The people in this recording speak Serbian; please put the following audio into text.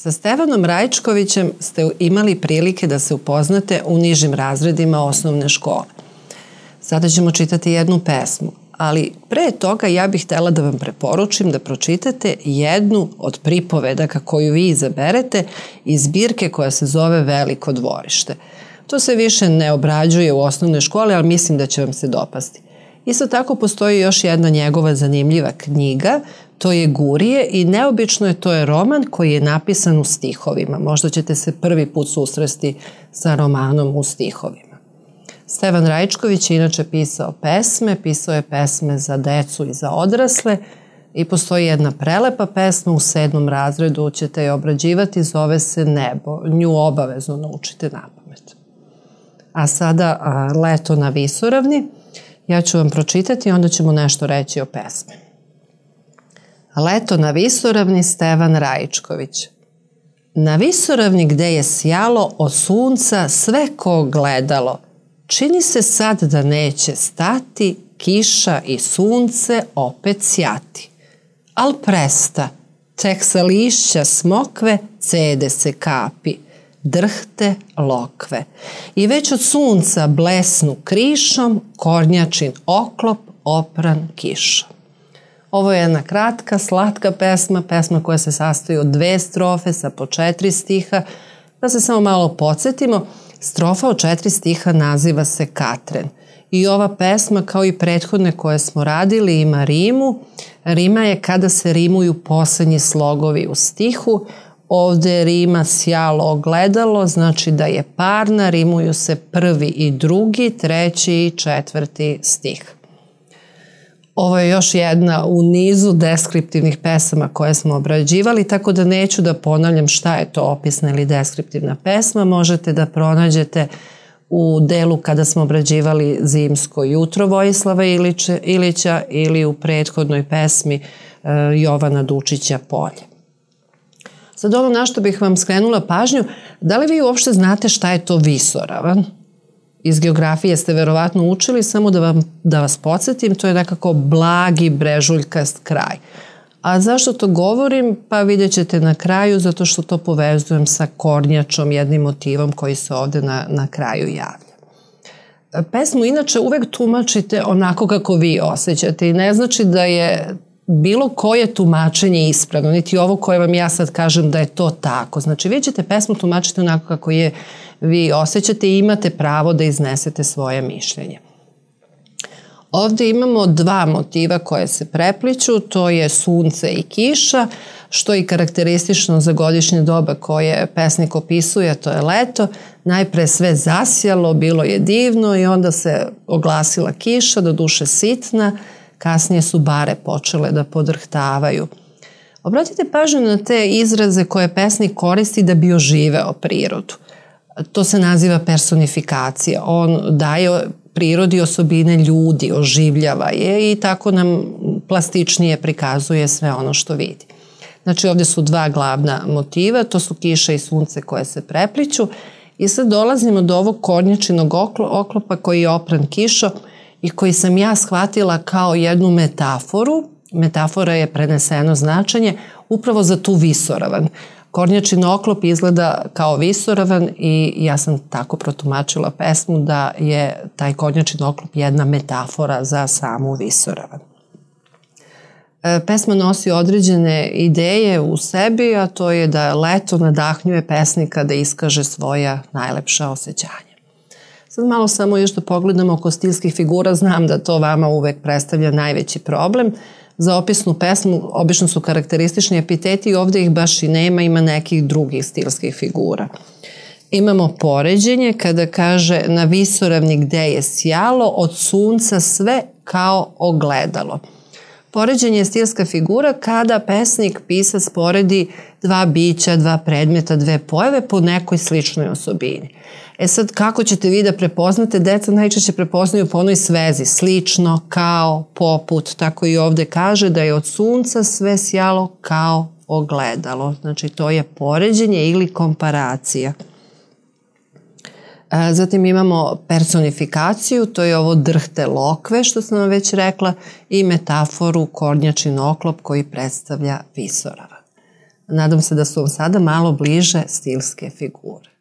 Sa Stevanom Rajčkovićem ste imali prilike da se upoznate u nižim razredima osnovne škole. Sada ćemo čitati jednu pesmu, ali pre toga ja bih htela da vam preporučim da pročitate jednu od pripovedaka koju vi izaberete iz zbirke koja se zove Veliko dvorište. To se više ne obrađuje u osnovnoj školi, ali mislim da će vam se dopasti. Isto tako postoji još jedna njegova zanimljiva knjiga, to je Gurije i neobično je, to je roman koji je napisan u stihovima. Možda ćete se prvi put susresti sa romanom u stihovima. Stevan Rajčković je inače pisao je pesme za decu i za odrasle i postoji jedna prelepa pesma u 7. razredu, ćete je obrađivati, zove se Nebo. Nju obavezno naučite napamet. A sada Leto na visoravni. Ja ću vam pročitati i onda ćemo nešto reći o pesmi. Leto na visoravni, Stevan Rajčković. Na visoravni gde je sjalo od sunca sve ko gledalo, čini se sad da neće stati, kiša i sunce opet sjati. Al presta, tek sa lišća smokve cede se kapi, drhte lokve. I već od sunca blesnu krišom kornjačin oklop opran kišom. Ovo je jedna kratka, slatka pesma koja se sastoji od 2 strofe sa po 4 stiha. Da se samo malo podsjetimo, strofa od 4 stiha naziva se Katren. I ova pesma, kao i prethodne koje smo radili, ima rimu. Rima je kada se rimuju poslednji slogovi u stihu. Ovde je rima sjalo ogledalo, znači da je parna, rimuju se prvi i drugi, treći i četvrti stih. Ovo je još jedna u nizu deskriptivnih pesama koje smo obrađivali, tako da neću da ponavljam šta je to opisna ili deskriptivna pesma. Možete da pronađete u delu kada smo obrađivali Zimsko jutro Vojislava Ilića ili u prethodnoj pesmi Jovana Dučića Polje. Sad ono na što bih vam skrenula pažnju, da li vi uopšte znate šta je to visoravan? Iz geografije ste verovatno učili, samo da vas podsjetim, to je nekako blagi brežuljkast kraj. A zašto to govorim? Pa vidjet ćete na kraju, zato što to povezujem sa kornjačom, jednim motivom koji se ovde na kraju javlja. Pesmu inače uvek tumačite onako kako vi osjećate i ne znači da je bilo koje tumačenje ispravno, niti ovo koje vam ja sad kažem da je to tako. Znači, vi ćete pesmu tumačiti onako kako je vi osjećate i imate pravo da iznesete svoje mišljenje. Ovde imamo 2 motiva koje se prepliću, to je sunce i kiša, što je karakteristično za godišnje doba koje pesnik opisuje, to je leto. Najpre sve zasjalo, bilo je divno i onda se oglasila kiša, doduše sitna, kasnije su bare počele da podrhtavaju. Obratite pažnju na te izraze koje pesnik koristi da bi oživeo prirodu. To se naziva personifikacija. On daje prirodi osobine ljudi, oživljava je i tako nam plastičnije prikazuje sve ono što vidi. Znači ovdje su 2 glavna motiva, to su kiša i sunce koje se prepliću i sad dolazimo do ovog kornjačinog oklopa koji je opran kišom i koji sam ja shvatila kao jednu metaforu. Metafora je preneseno značenje upravo za tu visoravan. Kornjačin oklop izgleda kao visoravan i ja sam tako protumačila pesmu da je taj kornjačin oklop jedna metafora za samu visoravan. Pesma nosi određene ideje u sebi, a to je da leto nadahnjuje pesnika da iskaže svoja najlepša osjećanja. Sad malo samo još da pogledamo oko stilskih figura, znam da to vama uvek predstavlja najveći problem. Za opisnu pesmu obično su karakteristični epiteti i ovde ih baš i nema, ima nekih drugih stilskih figura. Imamo poređenje kada kaže na visoravni gde je sjalo od sunca sve kao ogledalo. Poređenje je stilska figura kada pesnik, pisac poredi 2 bića, 2 predmeta, 2 pojave po nekoj sličnoj osobini. E sad, kako ćete vi da prepoznate? Deca najčešće prepoznaju po onoj svezi, slično, kao, poput. Tako i ovde kaže da je od sunca sve sjalo kao ogledalo. Znači, to je poređenje ili komparacija. Zatim imamo personifikaciju, to je ovo drhte lokve, što sam vam već rekla, i metaforu kornjačin oklop koji predstavlja visoravan. Nadam se da su vam sada malo bliže stilske figure.